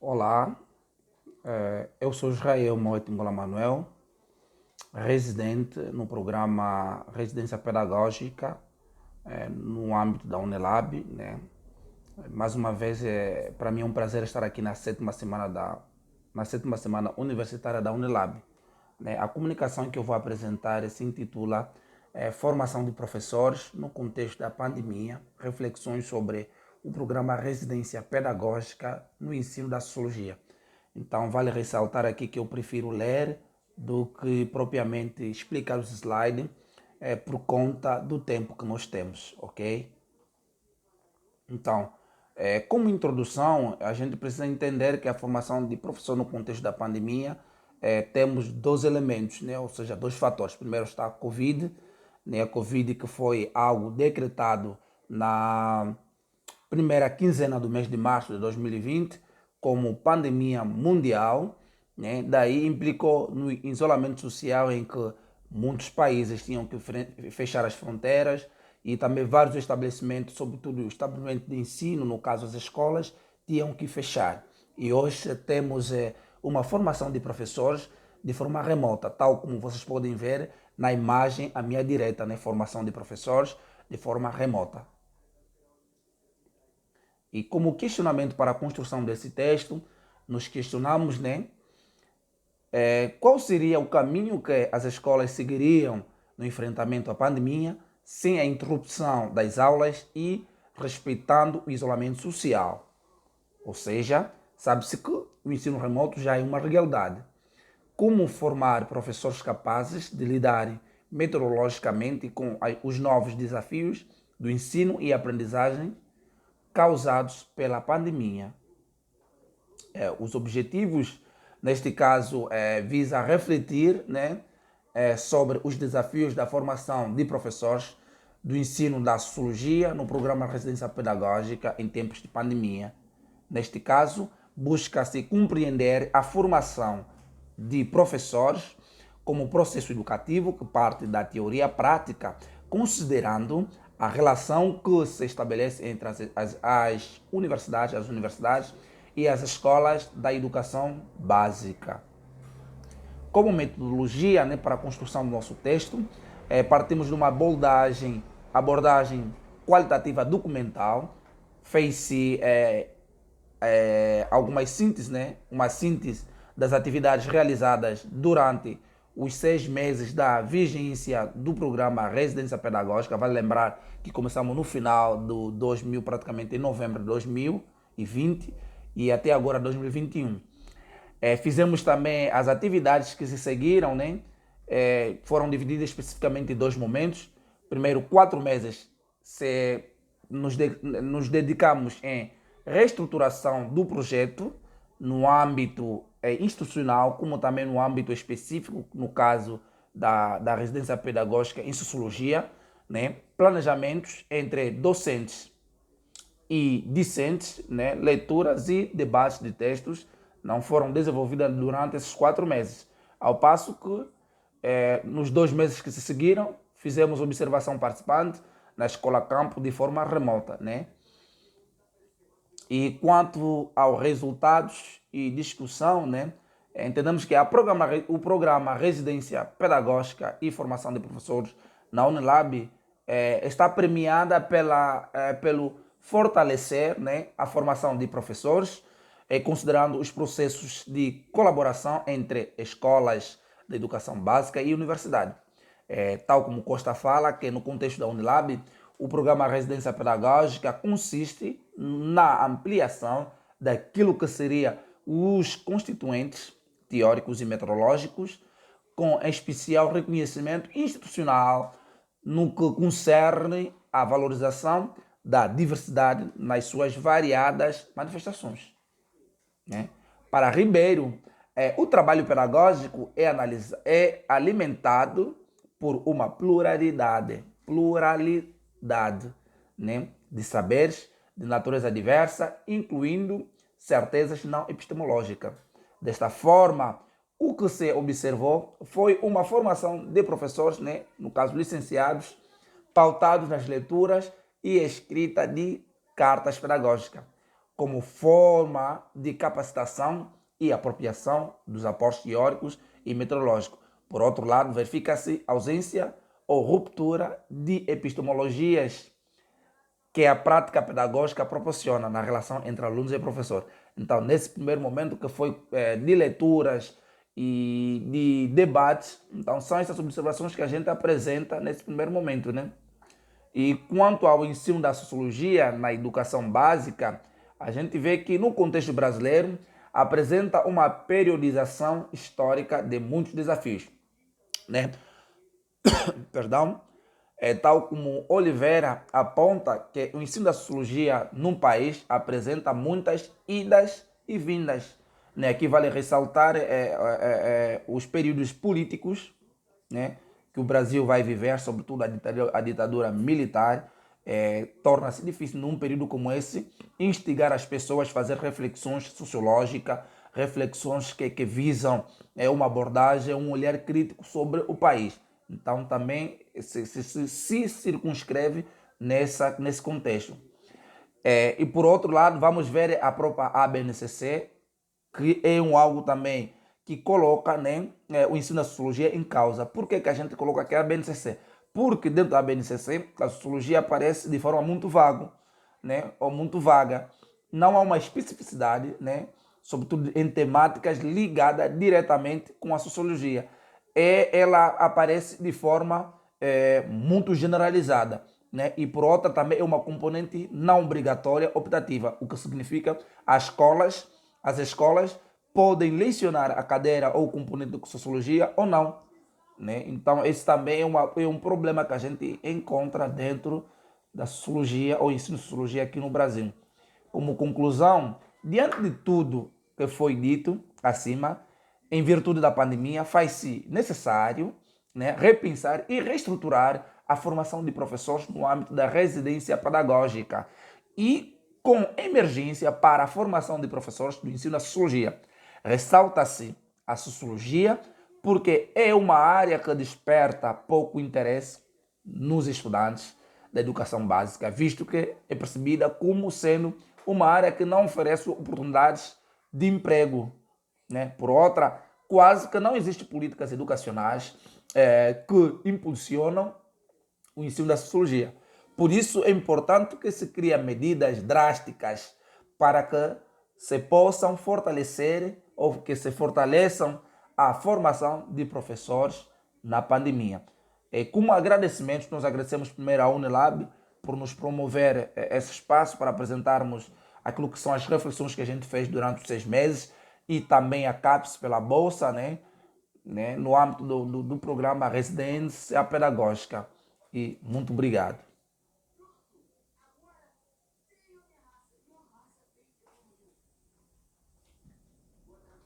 Olá, eu sou Israel Moetingola Manuel, residente no programa Residência Pedagógica no âmbito da Unilab, né? Mais uma vez, para mim é um prazer estar aqui na sétima semana universitária da Unilab, né? A comunicação que eu vou apresentar se intitula Formação de Professores no contexto da pandemia, reflexões sobre o programa Residência Pedagógica no ensino da Sociologia. Então, vale ressaltar aqui que eu prefiro ler do que propriamente explicar os slides por conta do tempo que nós temos, ok? Então, como introdução, a gente precisa entender que a formação de professor no contexto da pandemia temos dois elementos, né? Ou seja, dois fatores. Primeiro está a Covid, né? A Covid que foi algo decretado na primeira quinzena do mês de março de 2020 como pandemia mundial, né? Daí implicou no isolamento social em que muitos países tinham que fechar as fronteiras e também vários estabelecimentos, sobretudo o estabelecimento de ensino, no caso as escolas, tinham que fechar. E hoje temos uma formação de professores de forma remota, tal como vocês podem ver na imagem à minha direita, né? Formação de professores de forma remota. E como questionamento para a construção desse texto, nos questionamos, né, qual seria o caminho que as escolas seguiriam no enfrentamento à pandemia sem a interrupção das aulas e respeitando o isolamento social. Ou seja, sabe-se que o ensino remoto já é uma realidade. Como formar professores capazes de lidar metodologicamente com os novos desafios do ensino e aprendizagem causados pela pandemia. Os objetivos, neste caso, visa refletir, né, sobre os desafios da formação de professores do ensino da sociologia no programa de residência pedagógica em tempos de pandemia. Neste caso, busca-se compreender a formação de professores como processo educativo que parte da teoria prática, considerando a relação que se estabelece entre as universidades e as escolas da educação básica. Como metodologia, né, para a construção do nosso texto, partimos de uma abordagem qualitativa documental, fez-se algumas sínteses, né, uma síntese das atividades realizadas durante os 6 meses da vigência do programa Residência Pedagógica. Vale lembrar que começamos no final do 2000, praticamente em novembro de 2020 e até agora 2021. Fizemos também as atividades que se seguiram, né? Foram divididas especificamente em dois momentos. Primeiro, 4 meses nos dedicamos em reestruturação do projeto no âmbito institucional, como também no âmbito específico, no caso da residência pedagógica em sociologia, né? Planejamentos entre docentes e discentes, né? Leituras e debates de textos não foram desenvolvidas durante esses 4 meses. Ao passo que, nos 2 meses que se seguiram, fizemos observação participante na escola campo de forma remota, né? E quanto aos resultados e discussão, né, entendemos que o programa Residência Pedagógica e Formação de Professores na Unilab está premiada pelo fortalecer, né, a formação de professores, considerando os processos de colaboração entre escolas de educação básica e universidade. Tal como Costa fala, que no contexto da Unilab, o programa Residência Pedagógica consiste na ampliação daquilo que seria os constituintes teóricos e metodológicos, com especial reconhecimento institucional no que concerne à valorização da diversidade nas suas variadas manifestações, né? Para Ribeiro, o trabalho pedagógico é alimentado por uma pluralidade, né, de saberes de natureza diversa, incluindo certezas não epistemológicas. Desta forma, o que se observou foi uma formação de professores, né, no caso licenciados, pautados nas leituras e escrita de cartas pedagógicas, como forma de capacitação e apropriação dos aportes teóricos e metodológicos. Por outro lado, verifica-se ausência ou ruptura de epistemologias que a prática pedagógica proporciona na relação entre alunos e professor. Então, nesse primeiro momento que foi de leituras e de debates, então são essas observações que a gente apresenta nesse primeiro momento, né? E quanto ao ensino da sociologia na educação básica, a gente vê que no contexto brasileiro apresenta uma periodização histórica de muitos desafios, né? Perdão, tal como Oliveira aponta que o ensino da sociologia num país apresenta muitas idas e vindas. Né? Aqui vale ressaltar os períodos políticos, né? Que o Brasil vai viver, sobretudo a ditadura militar. Torna-se difícil num período como esse instigar as pessoas a fazer reflexões sociológicas, reflexões que visam uma abordagem, um olhar crítico sobre o país. Então também se circunscreve nesse contexto. E por outro lado, vamos ver a própria ABNCC, que é algo também que coloca, né, o ensino da sociologia em causa. Por que a gente coloca aqui a ABNCC? Porque dentro da BNCC a sociologia aparece de forma muito vaga, né, ou muito vaga. Não há uma especificidade, né, sobretudo em temáticas ligadas diretamente com a sociologia. Ela aparece de forma muito generalizada. Né? E por outra também é uma componente não obrigatória optativa, o que significa as escolas podem lecionar a cadeira ou componente de sociologia ou não. Né? Então, esse também é um problema que a gente encontra dentro da sociologia ou ensino de sociologia aqui no Brasil. Como conclusão, diante de tudo que foi dito acima, em virtude da pandemia, faz-se necessário, né, repensar e reestruturar a formação de professores no âmbito da residência pedagógica e com emergência para a formação de professores do ensino da sociologia. Ressalta-se a sociologia porque é uma área que desperta pouco interesse nos estudantes da educação básica, visto que é percebida como sendo uma área que não oferece oportunidades de emprego. Né? Por outra, quase que não existem políticas educacionais que impulsionam o ensino da sociologia. Por isso é importante que se criem medidas drásticas para que se possam fortalecer ou que se fortaleçam a formação de professores na pandemia. Como agradecimentos, nós agradecemos primeiro à Unilab por nos promover esse espaço para apresentarmos aquilo que são as reflexões que a gente fez durante os 6 meses e também a CAPES pela Bolsa, né, no âmbito do programa Residência Pedagógica. E muito obrigado.